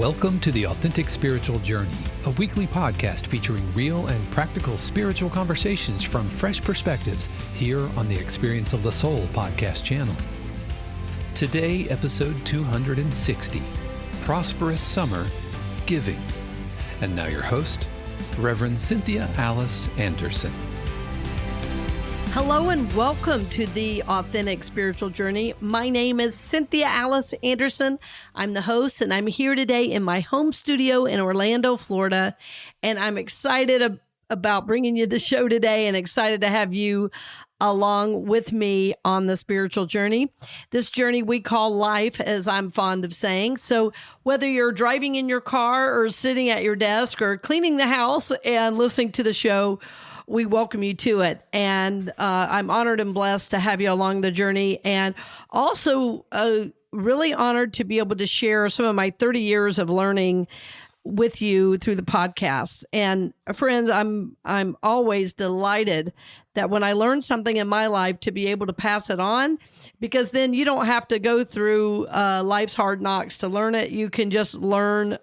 Welcome to the Authentic Spiritual Journey, a weekly podcast featuring real and practical spiritual conversations from fresh perspectives here on the Experience of the Soul podcast channel. Today, episode 260, Prosperous Summer, Giving. And now your host, Reverend Cynthia Alice Anderson. Hello and welcome to the Authentic Spiritual Journey. My name is Cynthia Alice Anderson. I'm the host, and I'm here today in my home studio in Orlando, Florida. And I'm excited about bringing you the show today and excited to have you along with me on the spiritual journey. This journey we call life, as I'm fond of saying. So whether you're driving in your car or sitting at your desk or cleaning the house and listening to the show, we welcome you to it. And I'm honored and blessed to have you along the journey, and also really honored to be able to share some of my 30 years of learning with you through the podcast. And friends, I'm always delighted that when I learn something in my life to be able to pass it on, because then you don't have to go through life's hard knocks to learn it. You can just learn,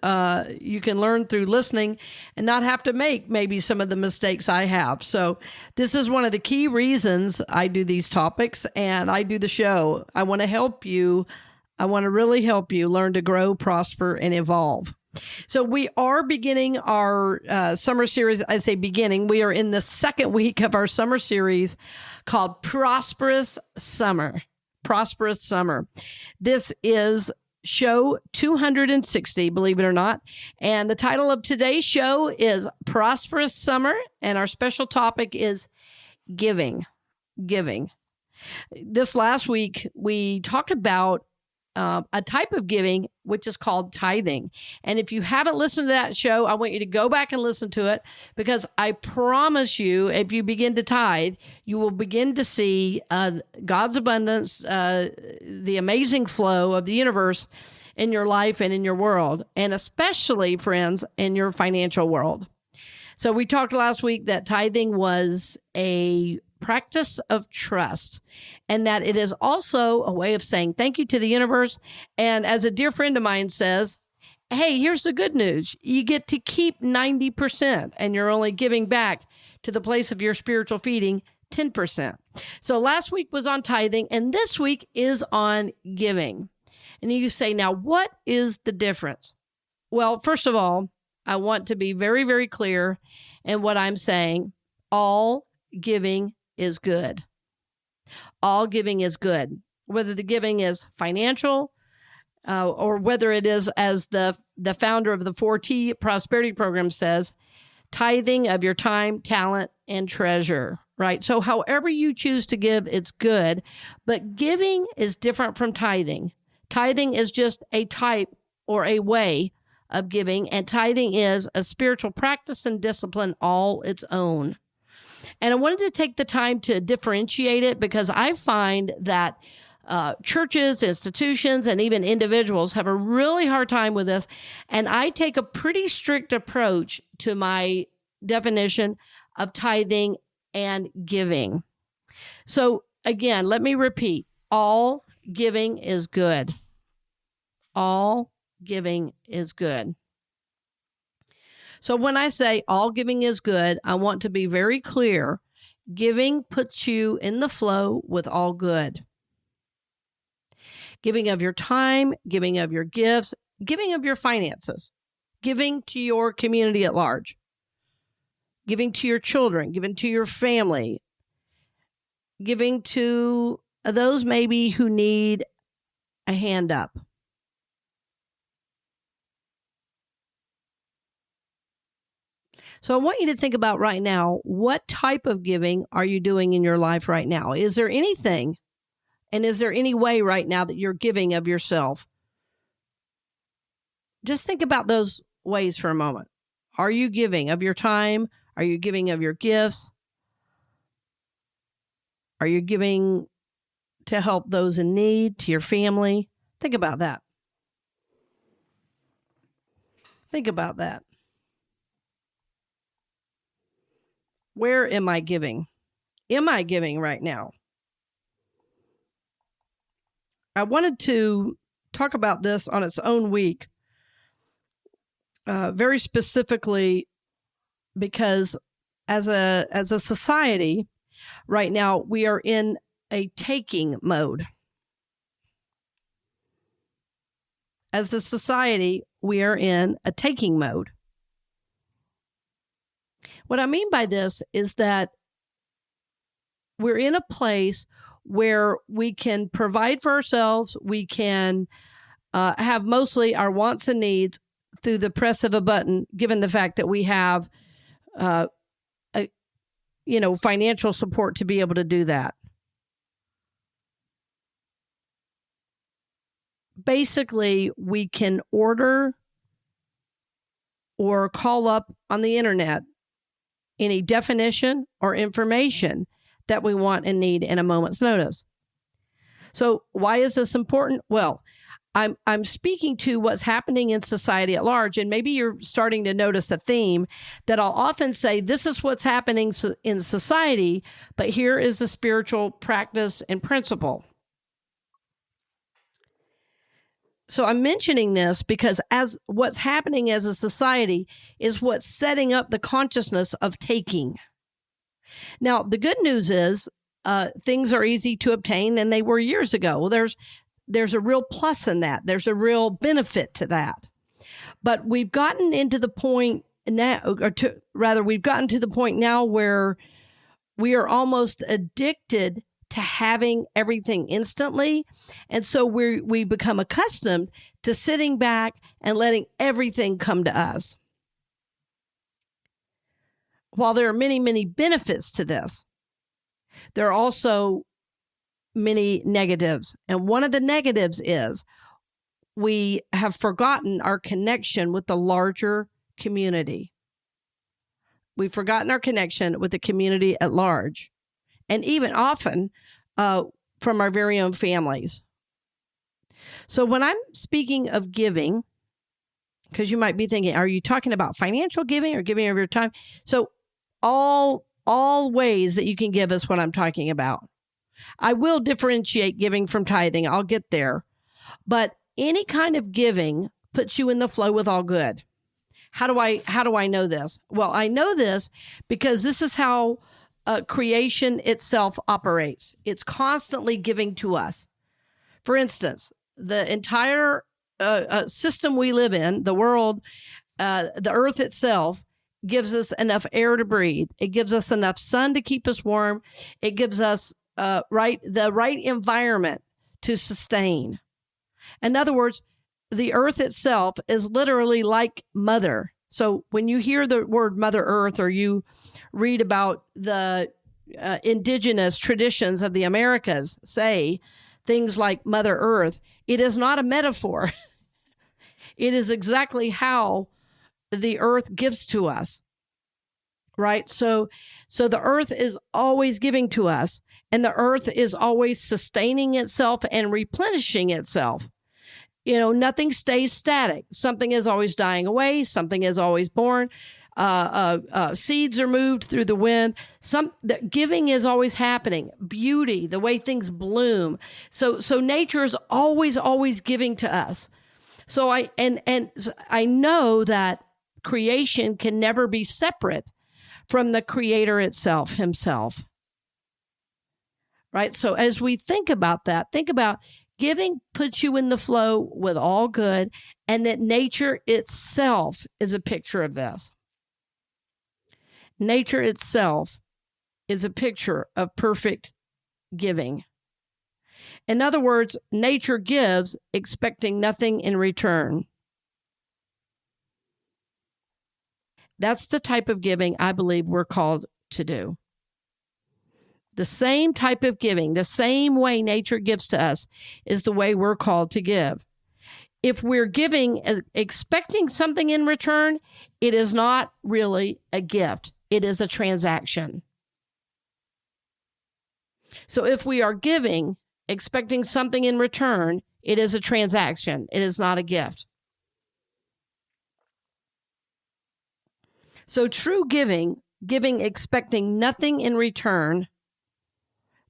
you can learn through listening and not have to make maybe some of the mistakes I have. So this is one of the key reasons I do these topics and I do the show. I want to help you. I want to really help you learn to grow, prosper, and evolve. So we are beginning our summer series. I say beginning. We are in the second week of our summer series called Prosperous Summer. Prosperous Summer. This is show 260, believe it or not. And the title of today's show is Prosperous Summer. And our special topic is giving. Giving. This last week, we talked about a type of giving, which is called tithing. And if you haven't listened to that show, I want you to go back and listen to it, because I promise you, if you begin to tithe, you will begin to see God's abundance, the amazing flow of the universe in your life and in your world, and especially, friends, in your financial world. So we talked last week that tithing was a practice of trust, and that it is also a way of saying thank you to the universe. And as a dear friend of mine says, hey, here's the good news. You get to keep 90%, and you're only giving back to the place of your spiritual feeding 10%. So last week was on tithing, and this week is on giving. And you say, now, what is the difference? Well, first of all, I want to be very, very clear in what I'm saying. All giving is good. All giving is good, whether the giving is financial or whether it is, as the founder of the 4T Prosperity Program says, tithing of your time, talent, and treasure, right? So however you choose to give, it's good, but giving is different from tithing. Tithing is just a type or a way of giving, and tithing is a spiritual practice and discipline all its own. And I wanted to take the time to differentiate it, because I find that churches, institutions, and even individuals have a really hard time with this. And I take a pretty strict approach to my definition of tithing and giving. So again, let me repeat, all giving is good. All giving is good. So when I say all giving is good, I want to be very clear. Giving puts you in the flow with all good. Giving of your time, giving of your gifts, giving of your finances, giving to your community at large, giving to your children, giving to your family, giving to those maybe who need a hand up. So I want you to think about right now, what type of giving are you doing in your life right now? Is there anything, and is there any way right now that you're giving of yourself? Just think about those ways for a moment. Are you giving of your time? Are you giving of your gifts? Are you giving to help those in need, to your family? Think about that. Think about that. Where am I giving? Am I giving right now? I wanted to talk about this on its own week very specifically because as a society right now, we are in a taking mode. As a society, we are in a taking mode. What I mean by this is that we're in a place where we can provide for ourselves. We can have mostly our wants and needs through the press of a button, given the fact that we have, financial support to be able to do that. Basically, we can order or call up on the internet any definition or information that we want and need in a moment's notice. So why is this important? Well, I'm speaking to what's happening in society at large, and maybe you're starting to notice the theme that I'll often say, this is what's happening in society, but here is the spiritual practice and principle. So I'm mentioning this because as what's happening as a society is what's setting up the consciousness of taking. Now, the good news is things are easy to obtain than they were years ago. Well, there's a real plus in that. There's a real benefit to that. But we've gotten into the point now, we've gotten to the point now where we are almost addicted to having everything instantly. And so we become accustomed to sitting back and letting everything come to us. While there are many, many benefits to this, there are also many negatives. And one of the negatives is we have forgotten our connection with the larger community. We've forgotten our connection with the community at large. And even often from our very own families. So when I'm speaking of giving, because you might be thinking, are you talking about financial giving or giving of your time? So all ways that you can give is what I'm talking about. I will differentiate giving from tithing. I'll get there. But any kind of giving puts you in the flow with all good. How do I know this? Well, I know this because this is how creation itself operates. It's constantly giving to us. For instance, the entire system we live in, the world, the earth itself, gives us enough air to breathe. It gives us enough sun to keep us warm. It gives us the right environment to sustain. In other words, the earth itself is literally like mother. So when you hear the word Mother Earth or you read about the indigenous traditions of the Americas say things like Mother Earth, it is not a metaphor. It is exactly how the earth gives to us, right? So the earth is always giving to us, and the earth is always sustaining itself and replenishing itself. Nothing stays static. Something is always dying away. Something is always born. Seeds are moved through the wind. The giving is always happening. Beauty, the way things bloom. So nature is always giving to us. So I know that creation can never be separate from the Creator itself, Himself. Right? So as we think about that, think about giving puts you in the flow with all good, and that nature itself is a picture of this. Nature itself is a picture of perfect giving. In other words, nature gives expecting nothing in return. That's the type of giving I believe we're called to do. The same type of giving, the same way nature gives to us is the way we're called to give. If we're giving expecting something in return, it is not really a gift. It is a transaction. So if we are giving expecting something in return, it is a transaction. It is not a gift. So true giving expecting nothing in return,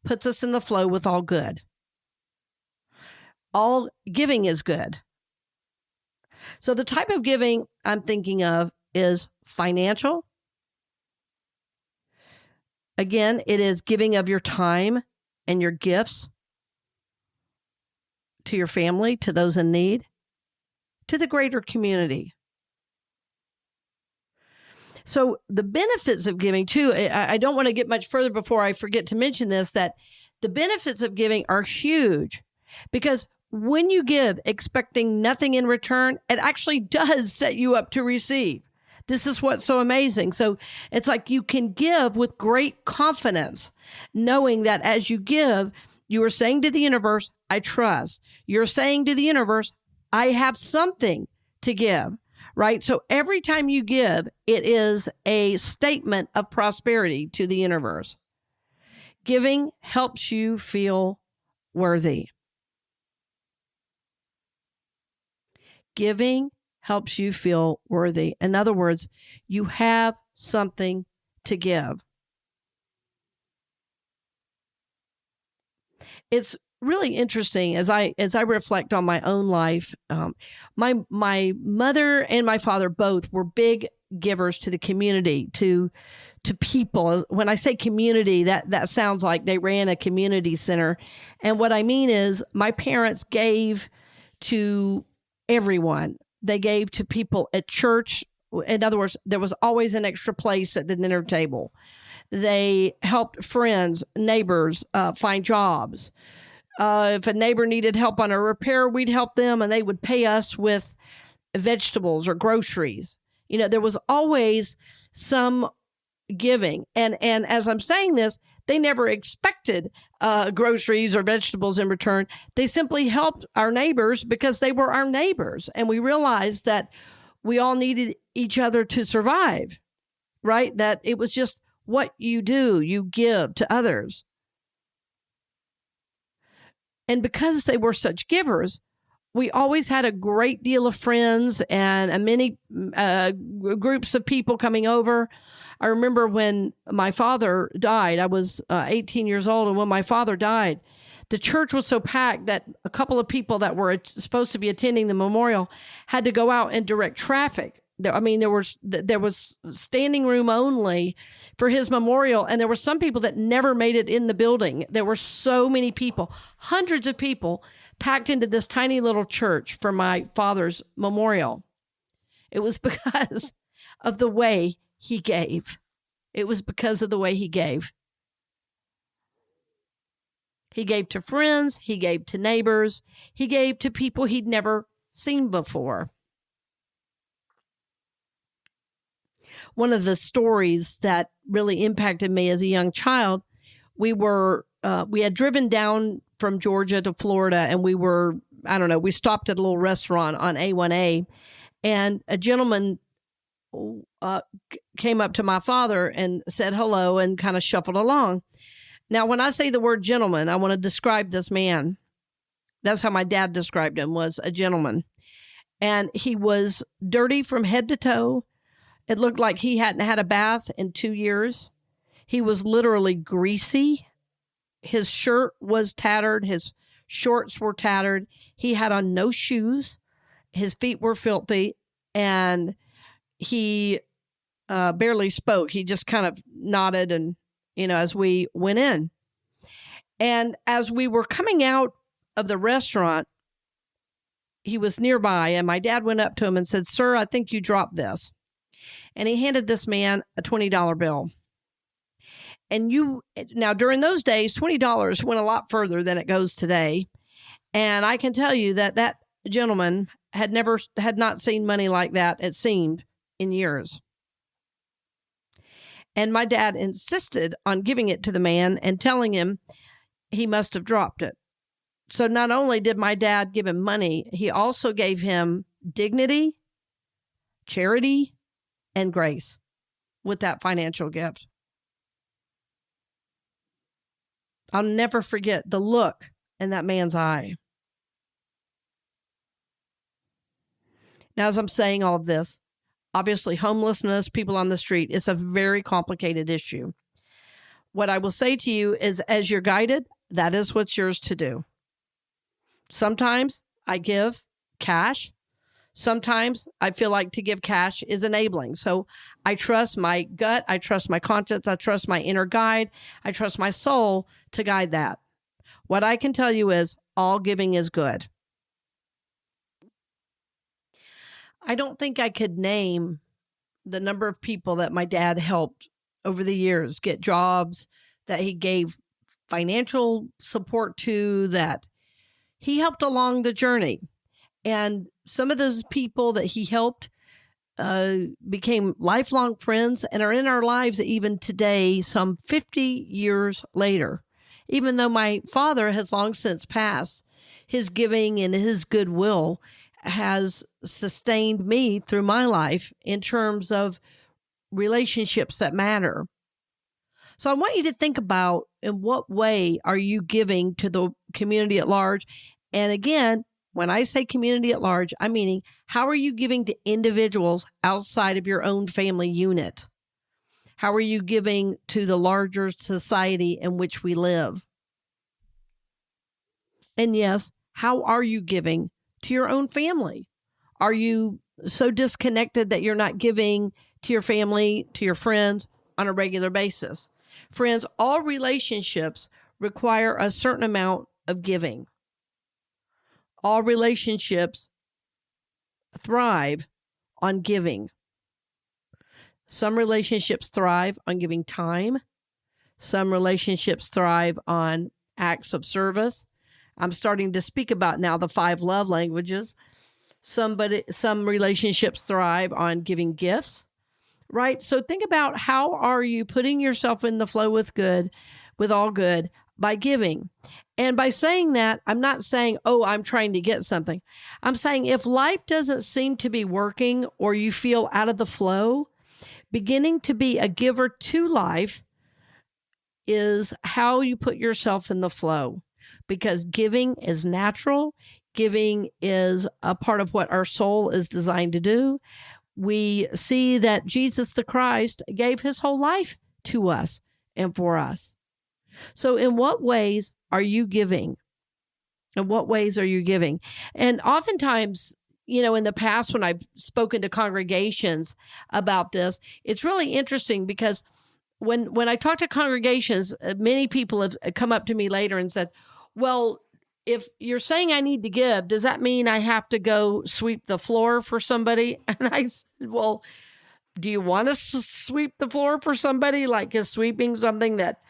puts us in the flow with all good. All giving is good. So the type of giving I'm thinking of is financial. Again, it is giving of your time and your gifts to your family, to those in need, to the greater community. So the benefits of giving too, I don't want to get much further before I forget to mention this, that the benefits of giving are huge, because when you give expecting nothing in return, it actually does set you up to receive. This is what's so amazing. So it's like you can give with great confidence, knowing that as you give, you are saying to the universe, I trust. You're saying to the universe, I have something to give, right? So every time you give, it is a statement of prosperity to the universe. Giving helps you feel worthy. Giving helps you feel worthy. In other words, you have something to give. It's really interesting as I reflect on my own life. My mother and my father both were big givers to the community, to people. When I say community, that sounds like they ran a community center. And what I mean is my parents gave to everyone. They gave to people at church. In other words, there was always an extra place at the dinner table. They helped friends, neighbors find jobs. If a neighbor needed help on a repair, we'd help them, and they would pay us with vegetables or groceries. There was always some giving. And as I'm saying this, they never expected groceries or vegetables in return. They simply helped our neighbors because they were our neighbors. And we realized that we all needed each other to survive, right? That it was just what you do, you give to others. And because they were such givers, we always had a great deal of friends and many groups of people coming over. I remember when my father died, I was 18 years old. And when my father died, the church was so packed that a couple of people that were supposed to be attending the memorial had to go out and direct traffic. There was standing room only for his memorial. And there were some people that never made it in the building. There were so many people, hundreds of people packed into this tiny little church for my father's memorial. It was because of the way he gave. It was because of the way he gave. He gave to friends. He gave to neighbors. He gave to people he'd never seen before. One of the stories that really impacted me as a young child, we had driven down from Georgia to Florida, and we stopped at a little restaurant on A1A, and a gentleman came up to my father and said hello and kind of shuffled along. Now, when I say the word gentleman, I want to describe this man. That's how my dad described him, was a gentleman. And he was dirty from head to toe. It looked like he hadn't had a bath in 2 years. He was literally greasy. His shirt was tattered. His shorts were tattered. He had on no shoes. His feet were filthy. And he barely spoke. He just kind of nodded and, as we went in. And as we were coming out of the restaurant, he was nearby, and my dad went up to him and said, "Sir, I think you dropped this." And he handed this man a $20 bill. And now during those days, $20 went a lot further than it goes today. And I can tell you that gentleman had not seen money like that, it seemed, in years. And my dad insisted on giving it to the man and telling him he must have dropped it. So not only did my dad give him money, he also gave him dignity, charity, and grace with that financial gift. I'll never forget the look in that man's eye. Now, as I'm saying all of this, obviously homelessness, people on the street, it's a very complicated issue. What I will say to you is, as you're guided, that is what's yours to do. Sometimes I give cash. Sometimes I feel like to give cash is enabling. So I trust my gut, I trust my conscience, I trust my inner guide, I trust my soul to guide that. What I can tell you is all giving is good. I don't think I could name the number of people that my dad helped over the years get jobs, that he gave financial support to, that he helped along the journey. And some of those people that he helped became lifelong friends and are in our lives even today, some 50 years later. Even though my father has long since passed, his giving and his goodwill has sustained me through my life in terms of relationships that matter. So I want you to think about, in what way are you giving to the community at large? And again, when I say community at large, I'm meaning, how are you giving to individuals outside of your own family unit? How are you giving to the larger society in which we live? And yes, how are you giving to your own family? Are you so disconnected that you're not giving to your family, to your friends on a regular basis? Friends, all relationships require a certain amount of giving. All relationships thrive on giving. Some relationships thrive on giving time. Some relationships thrive on acts of service. I'm starting to speak about now the 5 love languages. Some relationships thrive on giving gifts, right? So think about, how are you putting yourself in the flow with good, with all good, by giving. And by saying that, I'm not saying, oh, I'm trying to get something. I'm saying if life doesn't seem to be working or you feel out of the flow, beginning to be a giver to life is how you put yourself in the flow. Because giving is natural. Giving is a part of what our soul is designed to do. We see that Jesus the Christ gave his whole life to us and for us. So in what ways are you giving? In what ways are you giving? And oftentimes, in the past, when I've spoken to congregations about this, it's really interesting because when I talk to congregations, many people have come up to me later and said, well, if you're saying I need to give, does that mean I have to go sweep the floor for somebody? And I said, well, do you want to sweep the floor for somebody? Like, is sweeping something that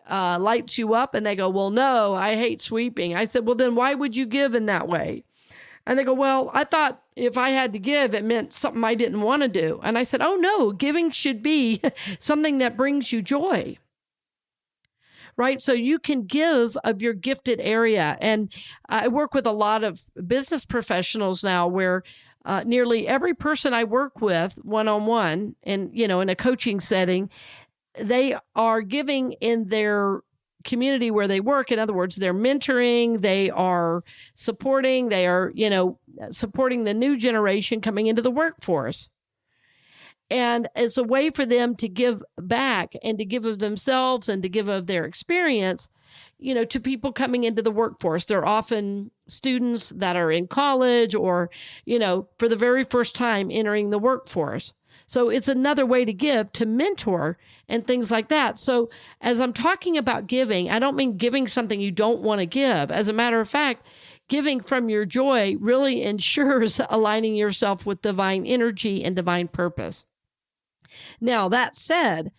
lights you up? And they go, well, no, I hate sweeping. I said, well, then why would you give in that way? And they go, well, I thought if I had to give, it meant something I didn't want to do. And I said, oh, no, giving should be something that brings you joy. Right? So you can give of your gifted area. And I work with a lot of business professionals now where nearly every person I work with one-on-one and, in a coaching setting, they are giving in their community where they work. In other words, they're mentoring, they are supporting, they are, supporting the new generation coming into the workforce. And it's a way for them to give back and to give of themselves and to give of their experience, to people coming into the workforce. They're often students that are in college or, for the very first time entering the workforce. So it's another way to give, to mentor and things like that. So as I'm talking about giving, I don't mean giving something you don't want to give. As a matter of fact, giving from your joy really ensures aligning yourself with divine energy and divine purpose. Now, that said,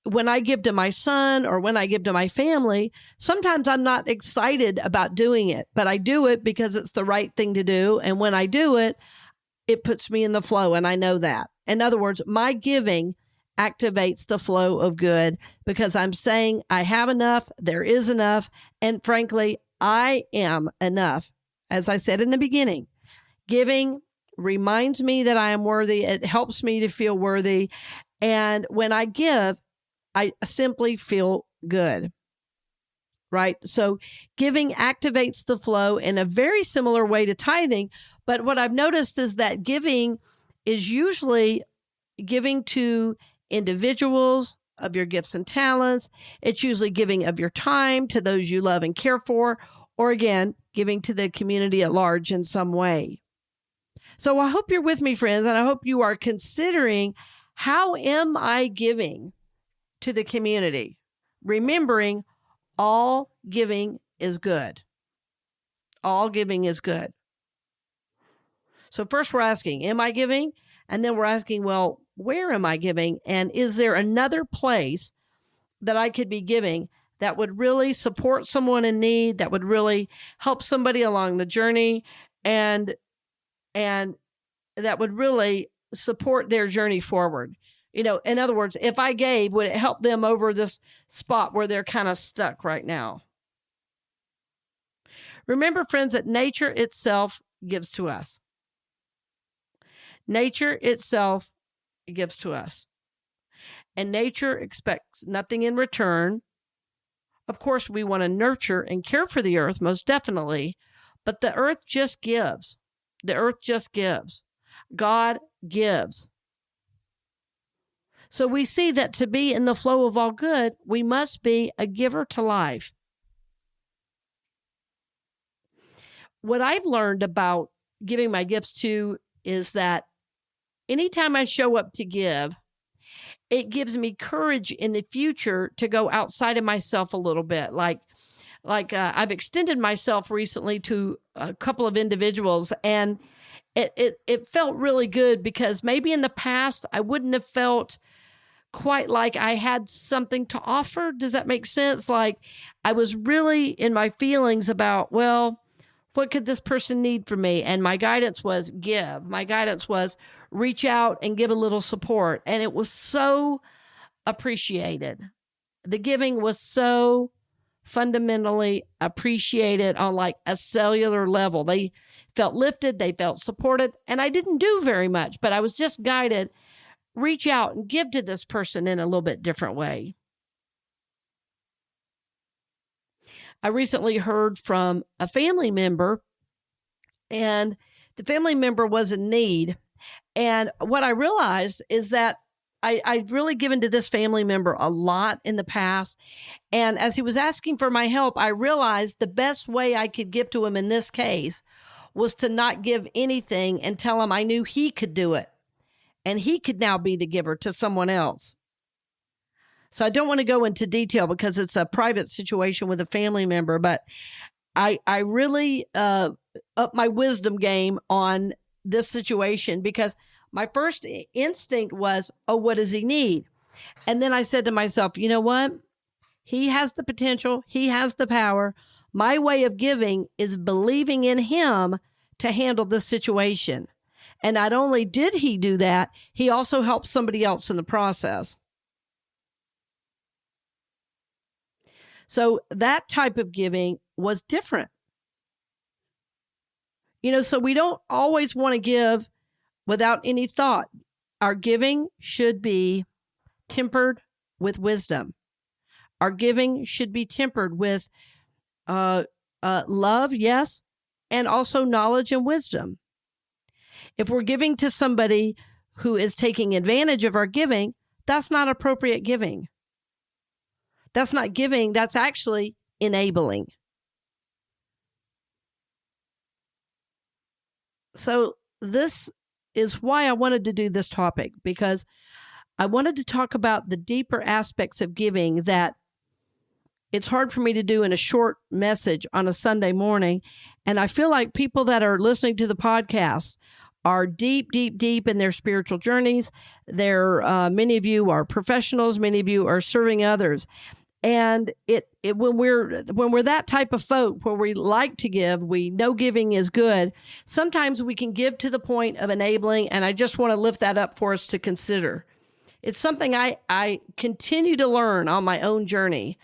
when I give to my son or when I give to my family, sometimes I'm not excited about doing it, but I do it because it's the right thing to do. And when I do it, it puts me in the flow, and I know that. In other words, my giving activates the flow of good because I'm saying I have enough, there is enough, and frankly, I am enough. As I said in the beginning, giving reminds me that I am worthy. It helps me to feel worthy. And when I give, I simply feel good, right? So giving activates the flow in a very similar way to tithing. But what I've noticed is that giving is usually giving to individuals of your gifts and talents. It's usually giving of your time to those you love and care for, or again, giving to the community at large in some way. So I hope you're with me, friends, and I hope you are considering, how am I giving to the community? Remembering, all giving is good. All giving is good. So first we're asking, am I giving? And then we're asking, well, where am I giving? And is there another place that I could be giving that would really support someone in need, that would really help somebody along the journey, and that would really support their journey forward? In other words, if I gave, would it help them over this spot where they're kind of stuck right now? Remember, friends, that nature itself gives to us. Nature itself gives to us. And nature expects nothing in return. Of course, we want to nurture and care for the earth, most definitely, but the earth just gives. The earth just gives. God gives. So we see that to be in the flow of all good, we must be a giver to life. What I've learned about giving my gifts to is that anytime I show up to give, it gives me courage in the future to go outside of myself a little bit. Like I've extended myself recently to a couple of individuals, and it felt really good, because maybe in the past I wouldn't have felt quite like I had something to offer. Does that make sense? Like I was really in my feelings about, well, what could this person need from me? And my guidance was give. My guidance was reach out and give a little support. And it was so appreciated. The giving was so fundamentally appreciated on like a cellular level. They felt lifted, they felt supported, and I didn't do very much, but I was just guided, reach out and give to this person in a little bit different way. I recently heard from a family member, and the family member was in need. And what I realized is that I've really given to this family member a lot in the past. And as he was asking for my help, I realized the best way I could give to him in this case was to not give anything and tell him I knew he could do it. And he could now be the giver to someone else. So I don't want to go into detail because it's a private situation with a family member, but I really up my wisdom game on this situation, because my first instinct was, oh, what does he need? And then I said to myself, you know what? He has the potential. He has the power. My way of giving is believing in him to handle this situation. And not only did he do that, he also helped somebody else in the process. So that type of giving was different. So we don't always want to give without any thought. Our giving should be tempered with wisdom. Our giving should be tempered with love, yes, and also knowledge and wisdom. If we're giving to somebody who is taking advantage of our giving, that's not appropriate giving. That's not giving, that's actually enabling. So this is why I wanted to do this topic, because I wanted to talk about the deeper aspects of giving that it's hard for me to do in a short message on a Sunday morning. And I feel like people that are listening to the podcast are deep, deep, deep in their spiritual journeys. Many of you are professionals. Many of you are serving others. And when we're that type of folk, where we like to give, we know giving is good. Sometimes we can give to the point of enabling, and I just want to lift that up for us to consider. It's something I continue to learn on my own journey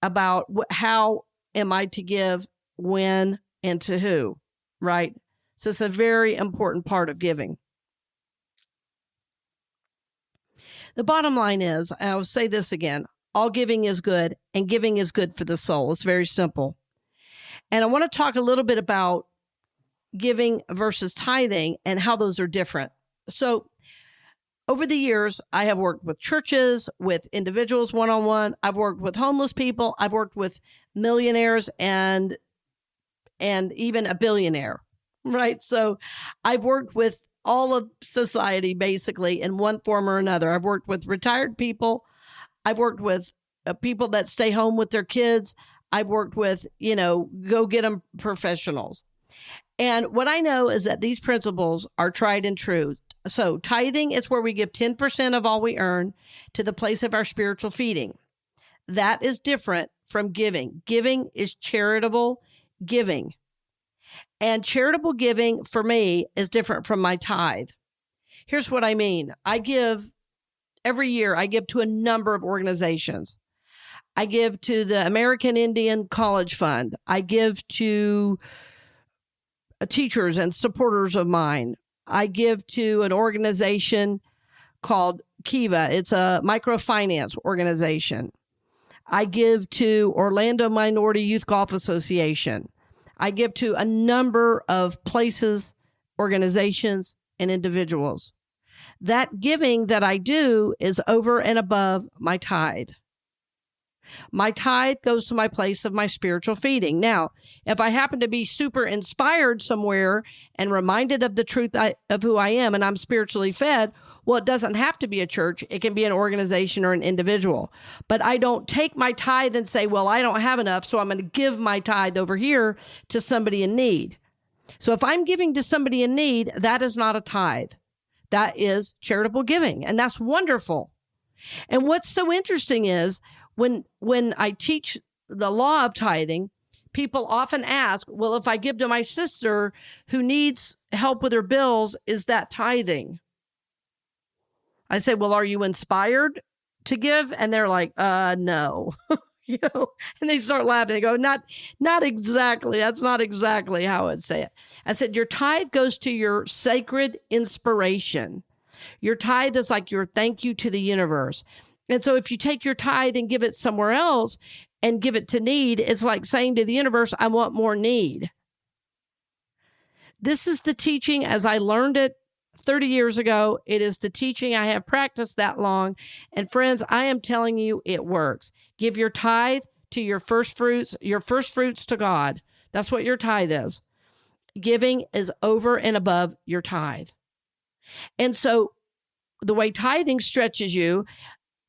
about how am I to give, when, and to who, right? So it's a very important part of giving. The bottom line is, and I'll say this again, all giving is good, and giving is good for the soul. It's very simple. And I want to talk a little bit about giving versus tithing and how those are different. So over the years, I have worked with churches, with individuals one-on-one. I've worked with homeless people. I've worked with millionaires and even a billionaire. right? So I've worked with all of society basically in one form or another. I've worked with retired people. I've worked with people that stay home with their kids. I've worked with, go get them professionals. And what I know is that these principles are tried and true. So tithing is where we give 10% of all we earn to the place of our spiritual feeding. That is different from giving. Giving is charitable giving. And charitable giving for me is different from my tithe. Here's what I mean. Every year, I give to a number of organizations. I give to the American Indian College Fund. I give to teachers and supporters of mine. I give to an organization called Kiva. It's a microfinance organization. I give to Orlando Minority Youth Golf Association. I give to a number of places, organizations, and individuals. That giving that I do is over and above my tithe. My tithe goes to my place of my spiritual feeding. Now, if I happen to be super inspired somewhere and reminded of the truth of who I am and I'm spiritually fed, well, it doesn't have to be a church. It can be an organization or an individual. But I don't take my tithe and say, well, I don't have enough, so I'm going to give my tithe over here to somebody in need. So if I'm giving to somebody in need, that is not a tithe. That is charitable giving, and that's wonderful. And what's so interesting is when I teach the law of tithing, people often ask, well, if I give to my sister who needs help with her bills, is that tithing? I say, well, are you inspired to give? And they're like, no. And they start laughing. They go, not exactly. That's not exactly how I'd say it. I said, your tithe goes to your sacred inspiration. Your tithe is like your thank you to the universe. And so if you take your tithe and give it somewhere else and give it to need, it's like saying to the universe, I want more need. This is the teaching as I learned it 30 years ago. It is the teaching I have practiced that long. And friends, I am telling you, it works. Give your tithe to your first fruits to God. That's what your tithe is. Giving is over and above your tithe. And so the way tithing stretches you,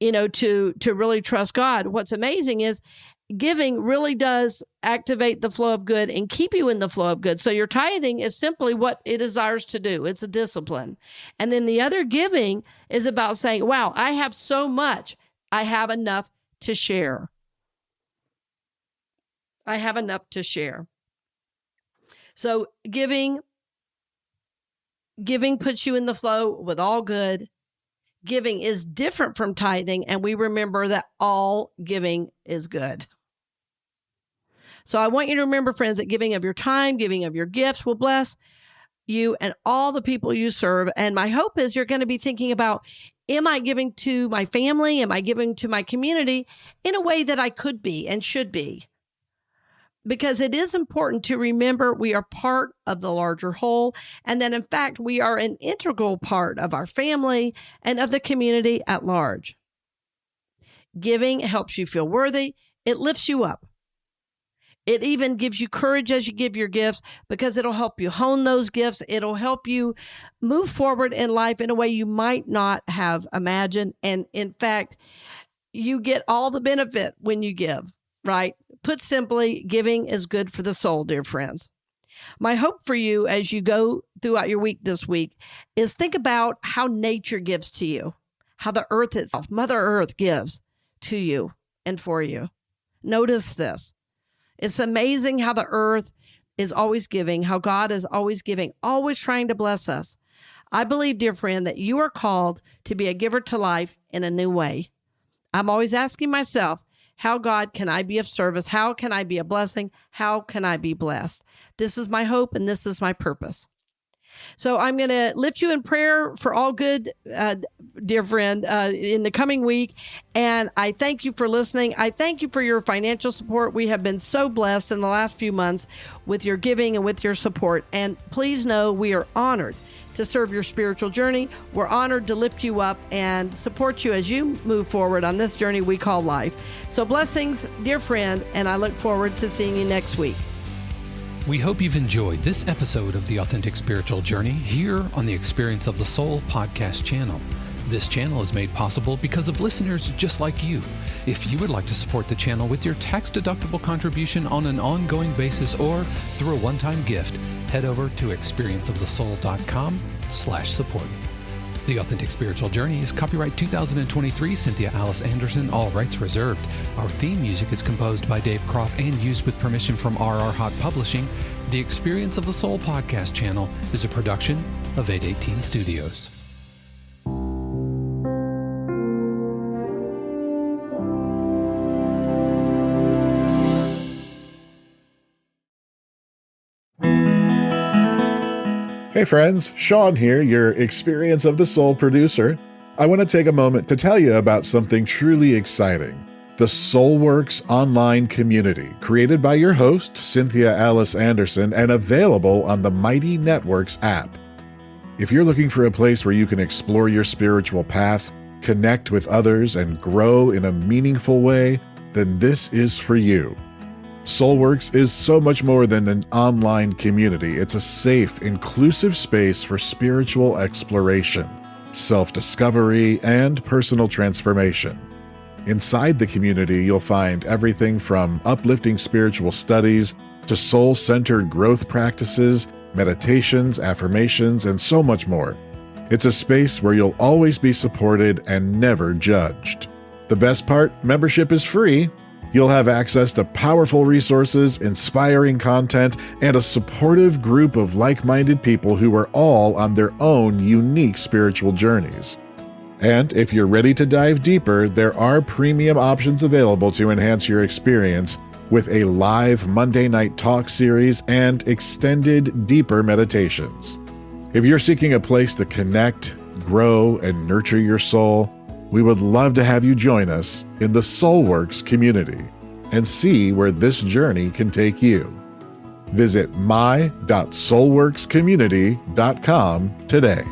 to really trust God, what's amazing is giving really does activate the flow of good and keep you in the flow of good. So your tithing is simply what it desires to do. It's a discipline. And then the other giving is about saying, wow, I have so much. I have enough to share. I have enough to share. So giving puts you in the flow with all good. Giving is different from tithing, and we remember that all giving is good. So I want you to remember, friends, that giving of your time, giving of your gifts will bless you and all the people you serve. And my hope is you're going to be thinking about, am I giving to my family? Am I giving to my community in a way that I could be and should be? Because it is important to remember we are part of the larger whole, and that in fact, we are an integral part of our family and of the community at large. Giving helps you feel worthy. It lifts you up. It even gives you courage as you give your gifts because it'll help you hone those gifts. It'll help you move forward in life in a way you might not have imagined. And in fact, you get all the benefit when you give, right? Put simply, giving is good for the soul, dear friends. My hope for you as you go throughout your week this week is think about how nature gives to you, how the earth itself, Mother Earth, gives to you and for you. Notice this. It's amazing how the earth is always giving, how God is always giving, always trying to bless us. I believe, dear friend, that you are called to be a giver to life in a new way. I'm always asking myself, how, God, can I be of service? How can I be a blessing? How can I be blessed? This is my hope and this is my purpose. So I'm going to lift you in prayer for all good, dear friend, in the coming week. And I thank you for listening. I thank you for your financial support. We have been so blessed in the last few months with your giving and with your support. And please know we are honored to serve your spiritual journey. We're honored to lift you up and support you as you move forward on this journey we call life. So blessings, dear friend, and I look forward to seeing you next week. We hope you've enjoyed this episode of The Authentic Spiritual Journey here on the Experience of the Soul podcast channel. This channel is made possible because of listeners just like you. If you would like to support the channel with your tax-deductible contribution on an ongoing basis or through a one-time gift, head over to experienceofthesoul.com/support. The Authentic Spiritual Journey is copyright 2023, Cynthia Alice Anderson, all rights reserved. Our theme music is composed by Dave Croft and used with permission from RR Hot Publishing. The Experience of the Soul podcast channel is a production of 818 Studios. Hey friends, Sean here, your Experience of the Soul producer. I want to take a moment to tell you about something truly exciting. The Soulworks online community, created by your host, Cynthia Alice Anderson, and available on the Mighty Networks app. If you're looking for a place where you can explore your spiritual path, connect with others, and grow in a meaningful way, then this is for you. Soulworks is so much more than an online community. It's a safe, inclusive space for spiritual exploration, self-discovery, and personal transformation. Inside the community, you'll find everything from uplifting spiritual studies to soul-centered growth practices, meditations, affirmations, and so much more. It's a space where you'll always be supported and never judged. The best part, membership is free. You'll have access to powerful resources, inspiring content, and a supportive group of like-minded people who are all on their own unique spiritual journeys. And if you're ready to dive deeper, there are premium options available to enhance your experience with a live Monday night talk series and extended, deeper meditations. If you're seeking a place to connect, grow, and nurture your soul, we would love to have you join us in the Soulworks community and see where this journey can take you. Visit my.soulworkscommunity.com today.